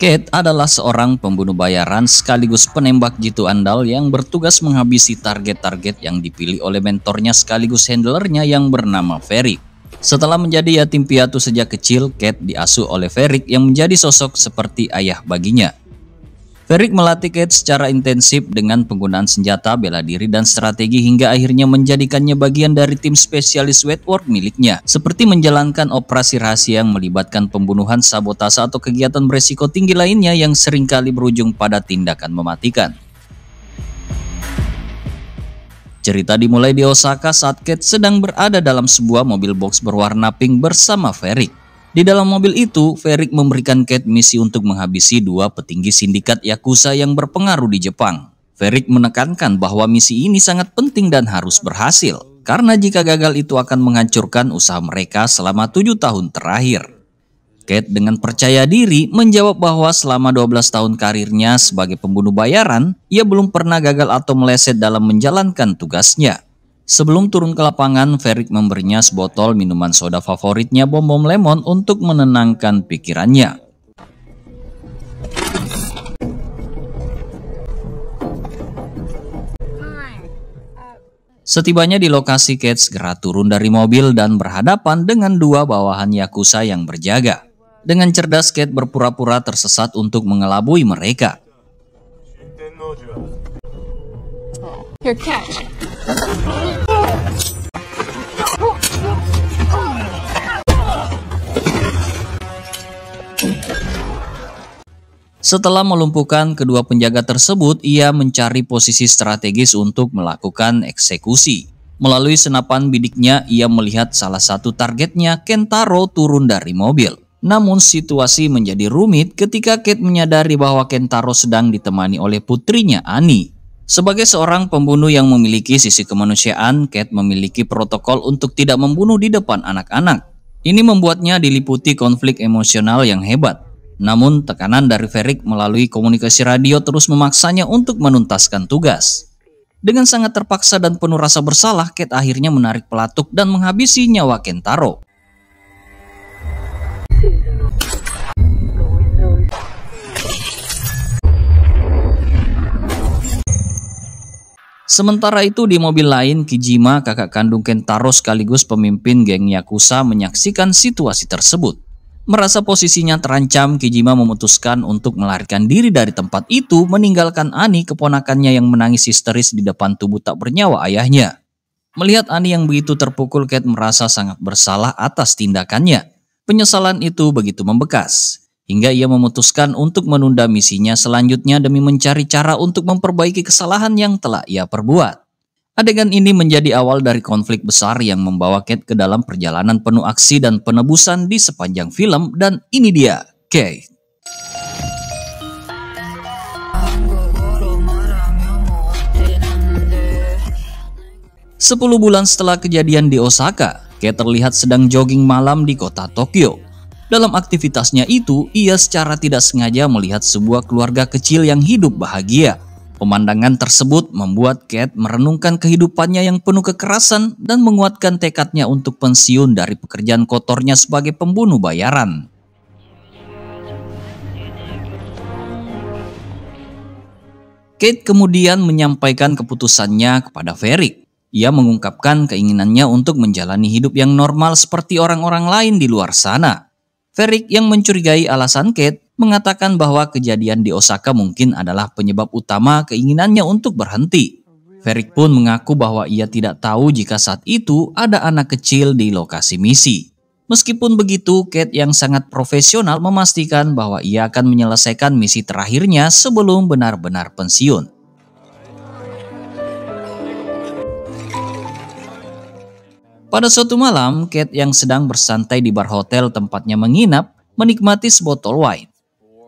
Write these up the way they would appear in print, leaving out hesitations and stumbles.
Kate adalah seorang pembunuh bayaran sekaligus penembak jitu andal yang bertugas menghabisi target-target yang dipilih oleh mentornya sekaligus handlernya yang bernama Varric. Setelah menjadi yatim piatu sejak kecil, Kate diasuh oleh Varric yang menjadi sosok seperti ayah baginya. Varric melatih Kate secara intensif dengan penggunaan senjata, bela diri, dan strategi hingga akhirnya menjadikannya bagian dari tim spesialis Wentworth miliknya, seperti menjalankan operasi rahasia yang melibatkan pembunuhan, sabotase, atau kegiatan beresiko tinggi lainnya yang seringkali berujung pada tindakan mematikan. Cerita dimulai di Osaka saat Kate sedang berada dalam sebuah mobil box berwarna pink bersama Varric. Di dalam mobil itu, Varric memberikan Kate misi untuk menghabisi dua petinggi sindikat Yakuza yang berpengaruh di Jepang. Varric menekankan bahwa misi ini sangat penting dan harus berhasil, karena jika gagal itu akan menghancurkan usaha mereka selama 7 tahun terakhir. Kate dengan percaya diri menjawab bahwa selama 12 tahun karirnya sebagai pembunuh bayaran, ia belum pernah gagal atau meleset dalam menjalankan tugasnya. Sebelum turun ke lapangan, Varric memberinya sebotol minuman soda favoritnya, Bom-Bom Lemon, untuk menenangkan pikirannya. Setibanya di lokasi, Kate segera turun dari mobil dan berhadapan dengan dua bawahan Yakuza yang berjaga. Dengan cerdas, Kate berpura-pura tersesat untuk mengelabui mereka. Your catch. Setelah melumpuhkan kedua penjaga tersebut, ia mencari posisi strategis untuk melakukan eksekusi. Melalui senapan bidiknya, ia melihat salah satu targetnya, Kentaro, turun dari mobil. Namun situasi menjadi rumit ketika Kate menyadari bahwa Kentaro sedang ditemani oleh putrinya, Annie. Sebagai seorang pembunuh yang memiliki sisi kemanusiaan, Kate memiliki protokol untuk tidak membunuh di depan anak-anak. Ini membuatnya diliputi konflik emosional yang hebat. Namun tekanan dari Varric melalui komunikasi radio terus memaksanya untuk menuntaskan tugas. Dengan sangat terpaksa dan penuh rasa bersalah, Kate akhirnya menarik pelatuk dan menghabisi nyawa Kentaro. Sementara itu di mobil lain, Kijima, kakak kandung Kentaro sekaligus pemimpin geng Yakuza, menyaksikan situasi tersebut. Merasa posisinya terancam, Kijima memutuskan untuk melarikan diri dari tempat itu, meninggalkan Annie, keponakannya yang menangis histeris di depan tubuh tak bernyawa ayahnya. Melihat Annie yang begitu terpukul, Kate merasa sangat bersalah atas tindakannya. Penyesalan itu begitu membekas, hingga ia memutuskan untuk menunda misinya selanjutnya demi mencari cara untuk memperbaiki kesalahan yang telah ia perbuat. Adegan ini menjadi awal dari konflik besar yang membawa Kate ke dalam perjalanan penuh aksi dan penebusan di sepanjang film, dan ini dia, Kate. Sepuluh bulan setelah kejadian di Osaka, Kate terlihat sedang jogging malam di kota Tokyo. Dalam aktivitasnya itu, ia secara tidak sengaja melihat sebuah keluarga kecil yang hidup bahagia. Pemandangan tersebut membuat Kate merenungkan kehidupannya yang penuh kekerasan dan menguatkan tekadnya untuk pensiun dari pekerjaan kotornya sebagai pembunuh bayaran. Kate kemudian menyampaikan keputusannya kepada Varric. Ia mengungkapkan keinginannya untuk menjalani hidup yang normal seperti orang-orang lain di luar sana. Varric yang mencurigai alasan Kate mengatakan bahwa kejadian di Osaka mungkin adalah penyebab utama keinginannya untuk berhenti. Varric pun mengaku bahwa ia tidak tahu jika saat itu ada anak kecil di lokasi misi. Meskipun begitu, Kate yang sangat profesional memastikan bahwa ia akan menyelesaikan misi terakhirnya sebelum benar-benar pensiun. Pada suatu malam, Kate yang sedang bersantai di bar hotel tempatnya menginap, menikmati sebotol wine.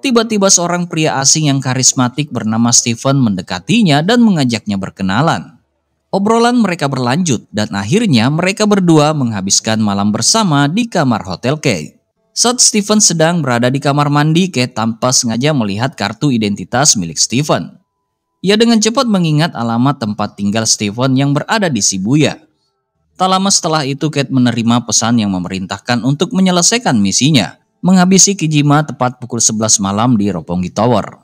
Tiba-tiba seorang pria asing yang karismatik bernama Stephen mendekatinya dan mengajaknya berkenalan. Obrolan mereka berlanjut dan akhirnya mereka berdua menghabiskan malam bersama di kamar hotel Kate. Saat Stephen sedang berada di kamar mandi, Kate tanpa sengaja melihat kartu identitas milik Stephen. Ia dengan cepat mengingat alamat tempat tinggal Stephen yang berada di Shibuya. Tak lama setelah itu Kate menerima pesan yang memerintahkan untuk menyelesaikan misinya, menghabisi Kijima tepat pukul 11 malam di Roppongi Tower.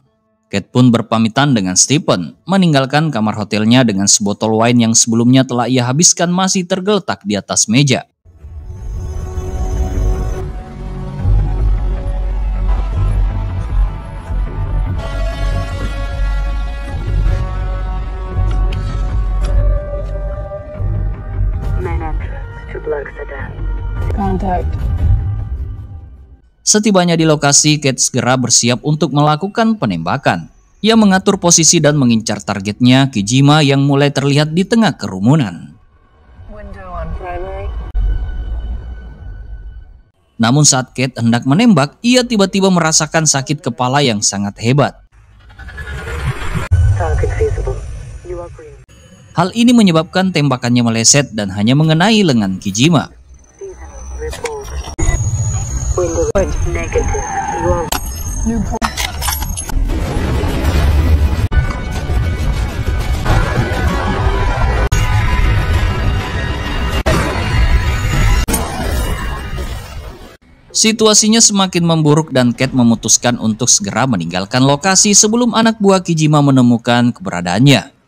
Kate pun berpamitan dengan Stephen, meninggalkan kamar hotelnya dengan sebotol wine yang sebelumnya telah ia habiskan masih tergeletak di atas meja. Contact. Setibanya di lokasi, Kate segera bersiap untuk melakukan penembakan. Ia mengatur posisi dan mengincar targetnya, Kijima yang mulai terlihat di tengah kerumunan. Window on primary. Namun saat Kate hendak menembak, ia tiba-tiba merasakan sakit kepala yang sangat hebat. Hal ini menyebabkan tembakannya meleset dan hanya mengenai lengan Kijima. Situasinya semakin memburuk dan Kate memutuskan untuk segera meninggalkan lokasi sebelum anak buah Kijima menemukan keberadaannya.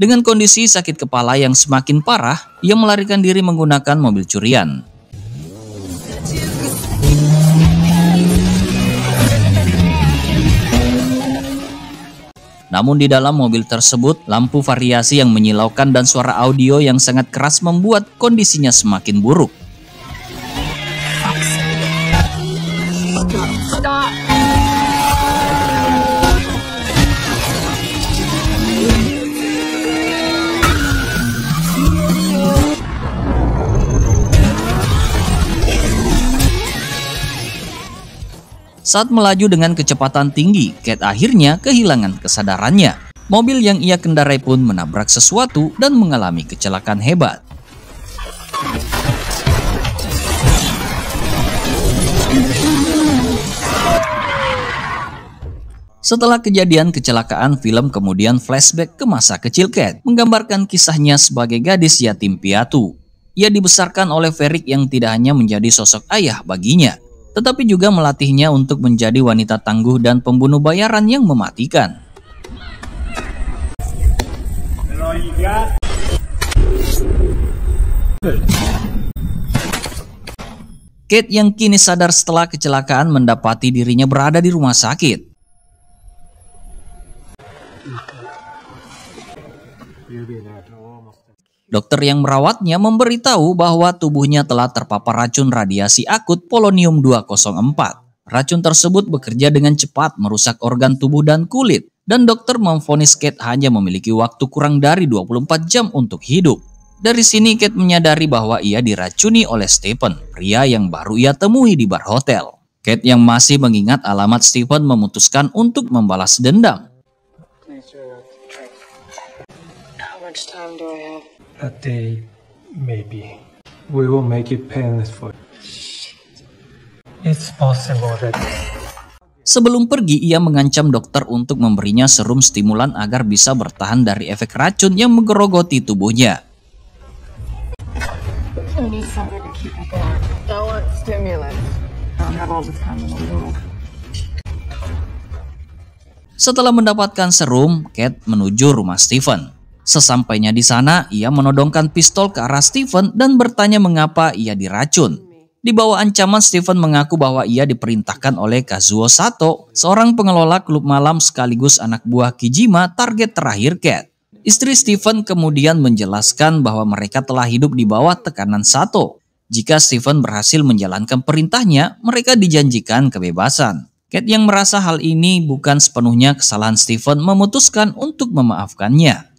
Dengan kondisi sakit kepala yang semakin parah, ia melarikan diri menggunakan mobil curian. Namun di dalam mobil tersebut, lampu variasi yang menyilaukan dan suara audio yang sangat keras membuat kondisinya semakin buruk. Saat melaju dengan kecepatan tinggi, Kate akhirnya kehilangan kesadarannya. Mobil yang ia kendarai pun menabrak sesuatu dan mengalami kecelakaan hebat. Setelah kejadian kecelakaan, film kemudian flashback ke masa kecil Kate, menggambarkan kisahnya sebagai gadis yatim piatu. Ia dibesarkan oleh Varric yang tidak hanya menjadi sosok ayah baginya, tetapi juga melatihnya untuk menjadi wanita tangguh dan pembunuh bayaran yang mematikan. Kate yang kini sadar setelah kecelakaan mendapati dirinya berada di rumah sakit. Dokter yang merawatnya memberitahu bahwa tubuhnya telah terpapar racun radiasi akut polonium 204. Racun tersebut bekerja dengan cepat merusak organ tubuh dan kulit, dan dokter memvonis Kate hanya memiliki waktu kurang dari 24 jam untuk hidup. Dari sini Kate menyadari bahwa ia diracuni oleh Stephen, pria yang baru ia temui di bar hotel. Kate yang masih mengingat alamat Stephen memutuskan untuk membalas dendam. How much time do I have? A day, maybe. We will make it painless for you. It's possible that... Sebelum pergi, ia mengancam dokter untuk memberinya serum stimulan agar bisa bertahan dari efek racun yang menggerogoti tubuhnya. I need something to keep me going. I want stimulants. I don't have all the time in the world. Setelah mendapatkan serum, Kate menuju rumah Stephen. Sesampainya di sana, ia menodongkan pistol ke arah Stephen dan bertanya mengapa ia diracun. Di bawah ancaman, Stephen mengaku bahwa ia diperintahkan oleh Kazuo Sato, seorang pengelola klub malam sekaligus anak buah Kijima, target terakhir Kate. Istri Stephen kemudian menjelaskan bahwa mereka telah hidup di bawah tekanan Sato. Jika Stephen berhasil menjalankan perintahnya, mereka dijanjikan kebebasan. Kate yang merasa hal ini bukan sepenuhnya kesalahan Stephen memutuskan untuk memaafkannya.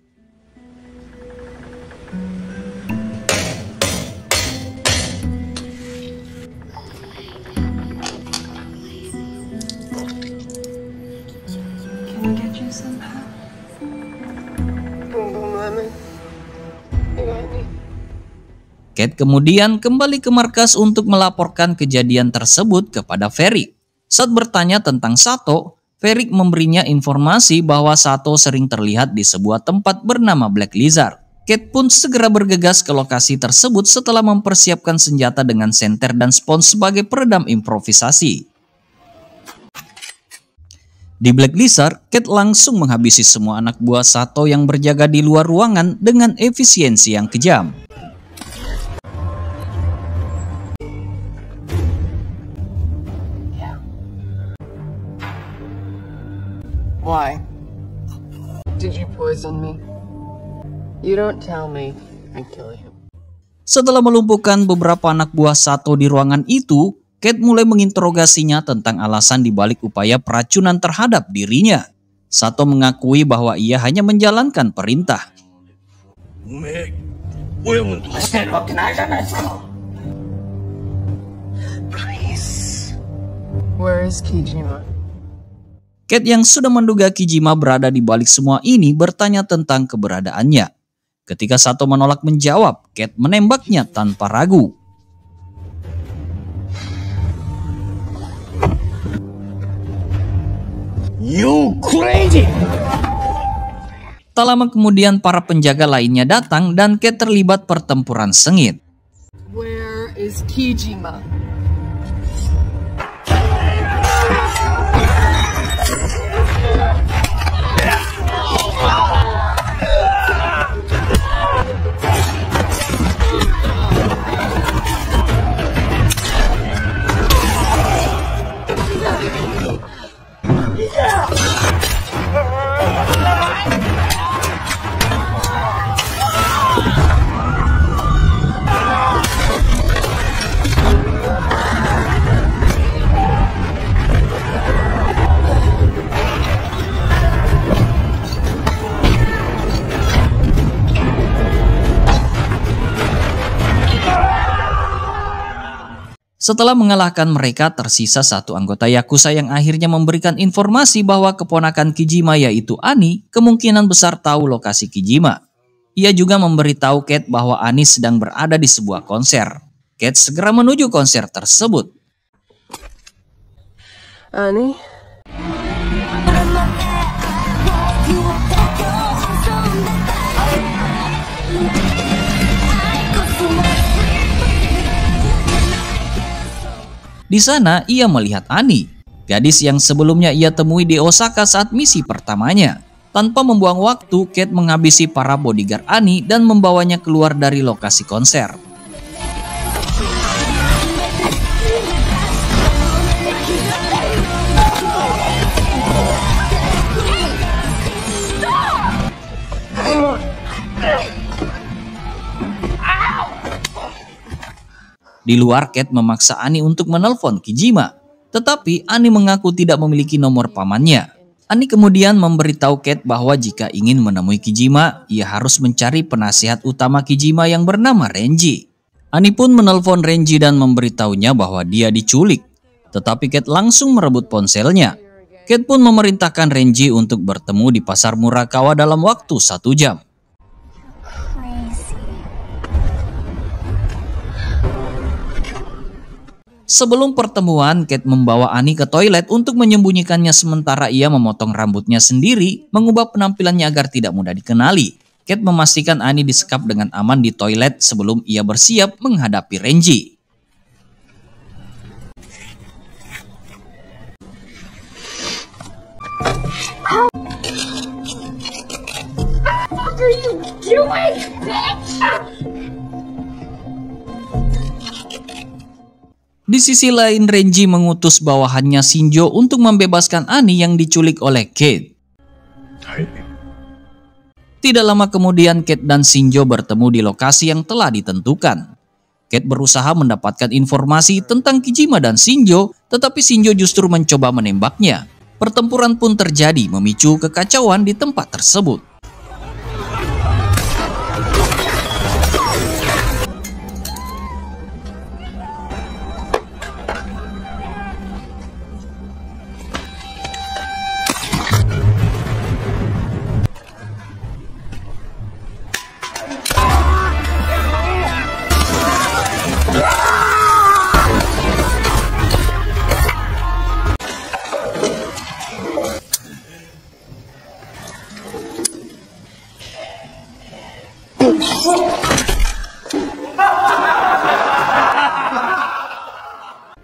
Kate kemudian kembali ke markas untuk melaporkan kejadian tersebut kepada Varric. Saat bertanya tentang Sato, Varric memberinya informasi bahwa Sato sering terlihat di sebuah tempat bernama Black Lizard. Kate pun segera bergegas ke lokasi tersebut setelah mempersiapkan senjata dengan senter dan spons sebagai peredam improvisasi. Di Black Lizard, Kate langsung menghabisi semua anak buah Sato yang berjaga di luar ruangan dengan efisiensi yang kejam. Why? Did you poison me? You don't tell me, I kill you. Setelah melumpuhkan beberapa anak buah Sato di ruangan itu, Kate mulai menginterogasinya tentang alasan dibalik upaya peracunan terhadap dirinya. Sato mengakui bahwa ia hanya menjalankan perintah. Please. Where is Kijima? Kate yang sudah menduga Kijima berada di balik semua ini bertanya tentang keberadaannya. Ketika Sato menolak menjawab, Kate menembaknya tanpa ragu. You crazy! Tak lama kemudian para penjaga lainnya datang dan Kate terlibat pertempuran sengit. Where is Kijima? Setelah mengalahkan mereka, tersisa satu anggota Yakuza yang akhirnya memberikan informasi bahwa keponakan Kijima yaitu Annie kemungkinan besar tahu lokasi Kijima. Ia juga memberitahu Kate bahwa Annie sedang berada di sebuah konser. Kate segera menuju konser tersebut. Annie? Di sana ia melihat Annie, gadis yang sebelumnya ia temui di Osaka saat misi pertamanya. Tanpa membuang waktu, Kate menghabisi para bodyguard Annie dan membawanya keluar dari lokasi konser. Di luar, Kate memaksa Annie untuk menelpon Kijima, tetapi Annie mengaku tidak memiliki nomor pamannya. Annie kemudian memberitahu Kate bahwa jika ingin menemui Kijima, ia harus mencari penasihat utama Kijima yang bernama Renji. Annie pun menelpon Renji dan memberitahunya bahwa dia diculik, tetapi Kate langsung merebut ponselnya. Kate pun memerintahkan Renji untuk bertemu di pasar Murakawa dalam waktu 1 jam. Sebelum pertemuan, Kate membawa Annie ke toilet untuk menyembunyikannya sementara ia memotong rambutnya sendiri, mengubah penampilannya agar tidak mudah dikenali. Kate memastikan Annie disekap dengan aman di toilet sebelum ia bersiap menghadapi Renji. What are you doing, bitch? Di sisi lain, Renji mengutus bawahannya Shinjo untuk membebaskan Annie yang diculik oleh Kate. Tidak lama kemudian, Kate dan Shinjo bertemu di lokasi yang telah ditentukan. Kate berusaha mendapatkan informasi tentang Kijima dan Shinjo, tetapi Shinjo justru mencoba menembaknya. Pertempuran pun terjadi, memicu kekacauan di tempat tersebut.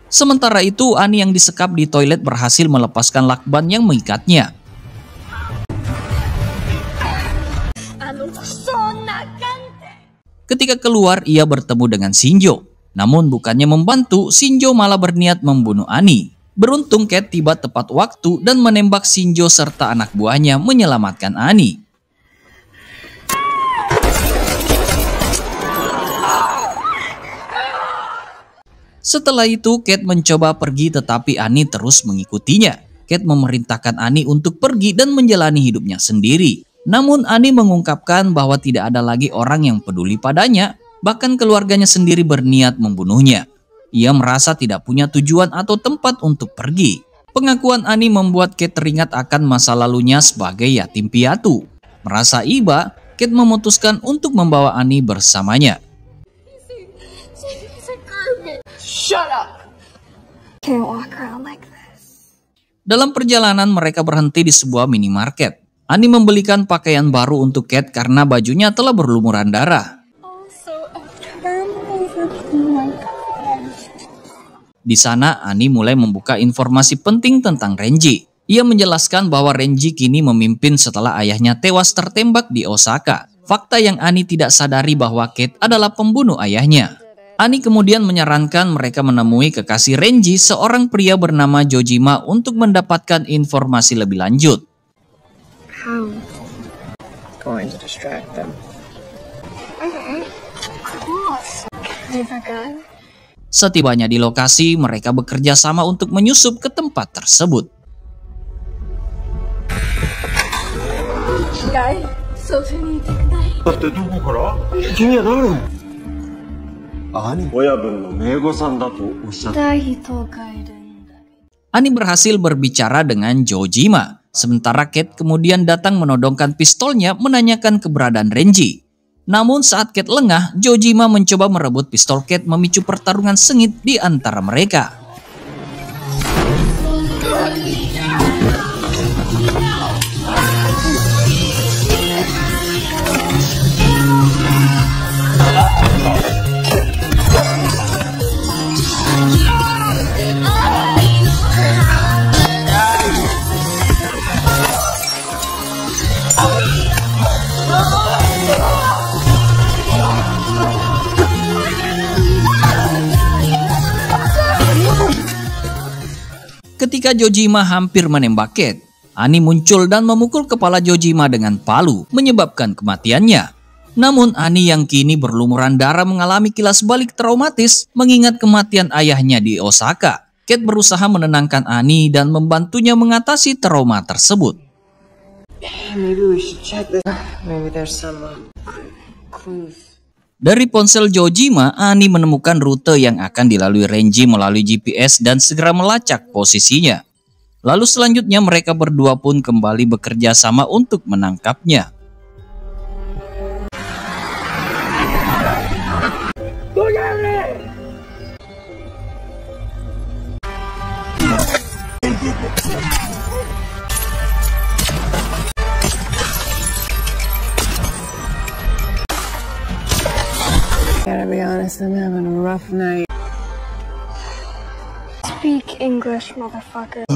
Sementara itu, Annie yang disekap di toilet berhasil melepaskan lakban yang mengikatnya. Ketika keluar, ia bertemu dengan Shinjo. Namun bukannya membantu, Shinjo malah berniat membunuh Annie. Beruntung Kate tiba tepat waktu dan menembak Shinjo serta anak buahnya menyelamatkan Annie. Setelah itu, Kate mencoba pergi tetapi Annie terus mengikutinya. Kate memerintahkan Annie untuk pergi dan menjalani hidupnya sendiri. Namun Annie mengungkapkan bahwa tidak ada lagi orang yang peduli padanya, bahkan keluarganya sendiri berniat membunuhnya. Ia merasa tidak punya tujuan atau tempat untuk pergi. Pengakuan Annie membuat Kate teringat akan masa lalunya sebagai yatim piatu. Merasa iba, Kate memutuskan untuk membawa Annie bersamanya. Shut up! Can't walk around like this. Dalam perjalanan mereka berhenti di sebuah minimarket. Annie membelikan pakaian baru untuk Kate karena bajunya telah berlumuran darah. Di sana, Annie mulai membuka informasi penting tentang Renji. Ia menjelaskan bahwa Renji kini memimpin setelah ayahnya tewas tertembak di Osaka. Fakta yang Annie tidak sadari bahwa Kate adalah pembunuh ayahnya. Annie kemudian menyarankan mereka menemui kekasih Renji, seorang pria bernama Jojima, untuk mendapatkan informasi lebih lanjut. How? Going to distract them. Okay. Cool. Have a gun? Setibanya di lokasi, mereka bekerja sama untuk menyusup ke tempat tersebut. Guy, so funny. だってどこから君は誰親分の名護さんだとおっしゃった。 Annie berhasil berbicara dengan Jojima. Sementara Kate kemudian datang menodongkan pistolnya menanyakan keberadaan Renji. Namun saat Kate lengah, Jojima mencoba merebut pistol Kate, memicu pertarungan sengit di antara mereka. Ketika Jojima hampir menembak Kate, Annie muncul dan memukul kepala Jojima dengan palu, menyebabkan kematiannya. Namun Annie yang kini berlumuran darah mengalami kilas balik traumatis mengingat kematian ayahnya di Osaka. Kate berusaha menenangkan Annie dan membantunya mengatasi trauma tersebut. Maybe we should check this. Maybe there's some clues. Dari ponsel Jojima, Annie menemukan rute yang akan dilalui Renji melalui GPS dan segera melacak posisinya. Lalu selanjutnya mereka berdua pun kembali bekerja sama untuk menangkapnya. Gotta be honest, I'm having a rough night. Speak English, motherfucker.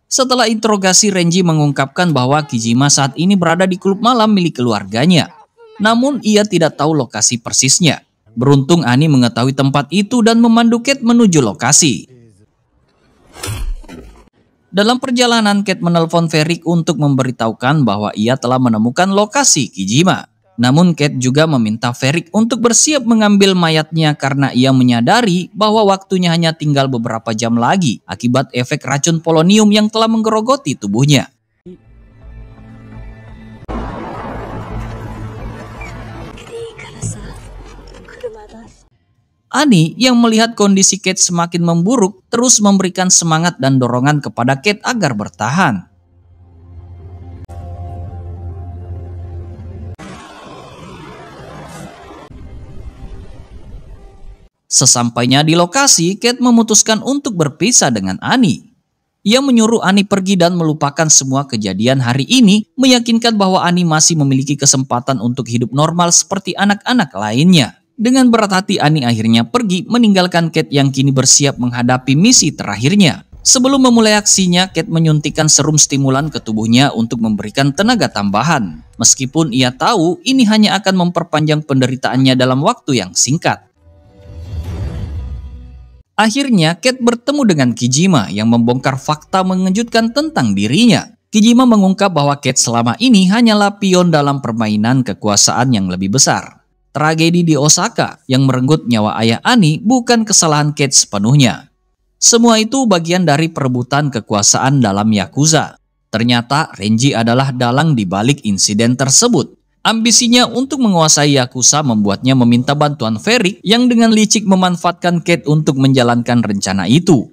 Setelah interogasi, Renji mengungkapkan bahwa Kijima saat ini berada di klub malam milik keluarganya. Namun ia tidak tahu lokasi persisnya. Beruntung Annie mengetahui tempat itu dan memandu Kate menuju lokasi. Dalam perjalanan, Kate menelpon Ferik untuk memberitahukan bahwa ia telah menemukan lokasi Kijima. Namun Kate juga meminta Ferik untuk bersiap mengambil mayatnya karena ia menyadari bahwa waktunya hanya tinggal beberapa jam lagi akibat efek racun polonium yang telah menggerogoti tubuhnya. Annie yang melihat kondisi Kate semakin memburuk terus memberikan semangat dan dorongan kepada Kate agar bertahan. Sesampainya di lokasi, Kate memutuskan untuk berpisah dengan Annie. Ia menyuruh Annie pergi dan melupakan semua kejadian hari ini, meyakinkan bahwa Annie masih memiliki kesempatan untuk hidup normal seperti anak-anak lainnya. Dengan berat hati Annie akhirnya pergi meninggalkan Kate yang kini bersiap menghadapi misi terakhirnya. Sebelum memulai aksinya, Kate menyuntikkan serum stimulan ke tubuhnya untuk memberikan tenaga tambahan. Meskipun ia tahu ini hanya akan memperpanjang penderitaannya dalam waktu yang singkat. Akhirnya Kate bertemu dengan Kijima yang membongkar fakta mengejutkan tentang dirinya. Kijima mengungkap bahwa Kate selama ini hanyalah pion dalam permainan kekuasaan yang lebih besar. Tragedi di Osaka yang merenggut nyawa ayah Annie bukan kesalahan Kate sepenuhnya. Semua itu bagian dari perebutan kekuasaan dalam Yakuza. Ternyata Renji adalah dalang di balik insiden tersebut. Ambisinya untuk menguasai Yakuza membuatnya meminta bantuan Varric yang dengan licik memanfaatkan Kate untuk menjalankan rencana itu.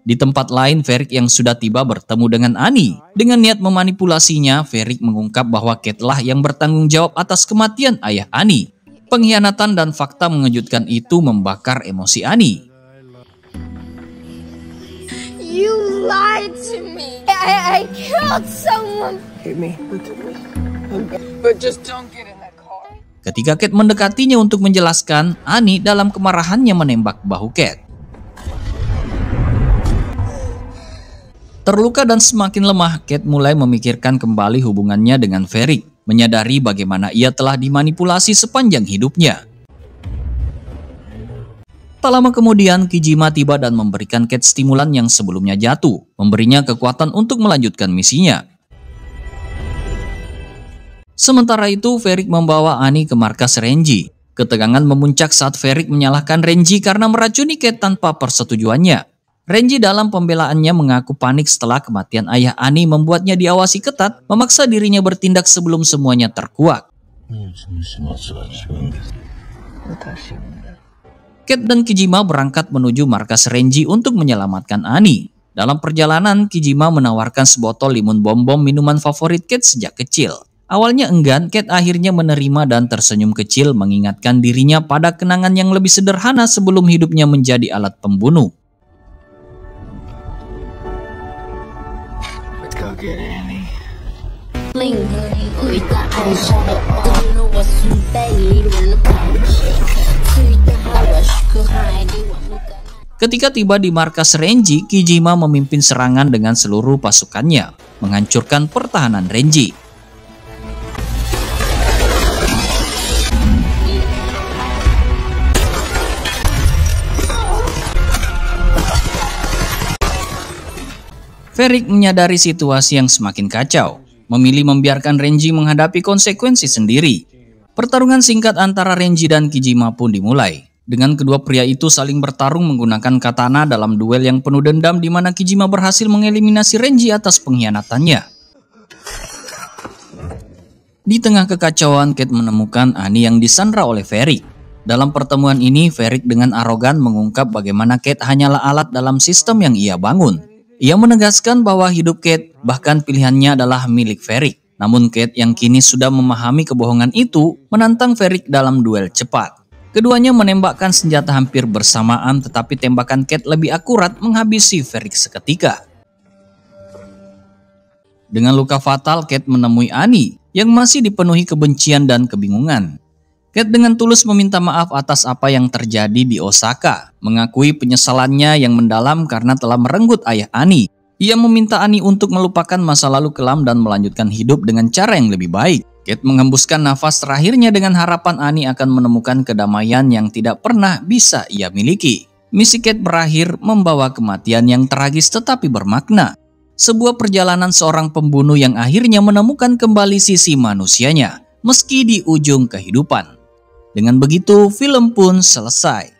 Di tempat lain, Varric yang sudah tiba bertemu dengan Annie. Dengan niat memanipulasinya, Varric mengungkap bahwa Kate lah yang bertanggung jawab atas kematian ayah Annie. Pengkhianatan dan fakta mengejutkan itu membakar emosi Annie. You lied to me. I killed someone. Hit me. Look at me. But just don't get in that car. Ketika Kate mendekatinya untuk menjelaskan, Annie dalam kemarahannya menembak bahu Kate. Terluka dan semakin lemah, Kate mulai memikirkan kembali hubungannya dengan Varric, menyadari bagaimana ia telah dimanipulasi sepanjang hidupnya. Tak lama kemudian, Kijima tiba dan memberikan Kate stimulan yang sebelumnya jatuh, memberinya kekuatan untuk melanjutkan misinya. Sementara itu, Varric membawa Annie ke markas Renji. Ketegangan memuncak saat Varric menyalahkan Renji karena meracuni Kate tanpa persetujuannya. Renji dalam pembelaannya mengaku panik setelah kematian ayah Annie membuatnya diawasi ketat, memaksa dirinya bertindak sebelum semuanya terkuak. Kate dan Kijima berangkat menuju markas Renji untuk menyelamatkan Annie. Dalam perjalanan, Kijima menawarkan sebotol limun bom-bom minuman favorit Kate sejak kecil. Awalnya enggan, Kate akhirnya menerima dan tersenyum kecil mengingatkan dirinya pada kenangan yang lebih sederhana sebelum hidupnya menjadi alat pembunuh. Ketika tiba di markas Renji, Kijima memimpin serangan dengan seluruh pasukannya, menghancurkan pertahanan Renji. Varric menyadari situasi yang semakin kacau, memilih membiarkan Renji menghadapi konsekuensi sendiri. Pertarungan singkat antara Renji dan Kijima pun dimulai. Dengan kedua pria itu saling bertarung menggunakan katana dalam duel yang penuh dendam di mana Kijima berhasil mengeliminasi Renji atas pengkhianatannya. Di tengah kekacauan, Kate menemukan Annie yang disandra oleh Varric. Dalam pertemuan ini, Varric dengan arogan mengungkap bagaimana Kate hanyalah alat dalam sistem yang ia bangun. Ia menegaskan bahwa hidup Kate, bahkan pilihannya adalah milik Varric. Namun Kate yang kini sudah memahami kebohongan itu, menantang Varric dalam duel cepat. Keduanya menembakkan senjata hampir bersamaan, tetapi tembakan Kate lebih akurat menghabisi Varric seketika. Dengan luka fatal, Kate menemui Annie yang masih dipenuhi kebencian dan kebingungan. Kate dengan tulus meminta maaf atas apa yang terjadi di Osaka, mengakui penyesalannya yang mendalam karena telah merenggut ayah Annie. Ia meminta Annie untuk melupakan masa lalu kelam dan melanjutkan hidup dengan cara yang lebih baik. Kate menghembuskan nafas terakhirnya dengan harapan Annie akan menemukan kedamaian yang tidak pernah bisa ia miliki. Misi Kate berakhir membawa kematian yang tragis tetapi bermakna. Sebuah perjalanan seorang pembunuh yang akhirnya menemukan kembali sisi manusianya, meski di ujung kehidupan. Dengan begitu, film pun selesai.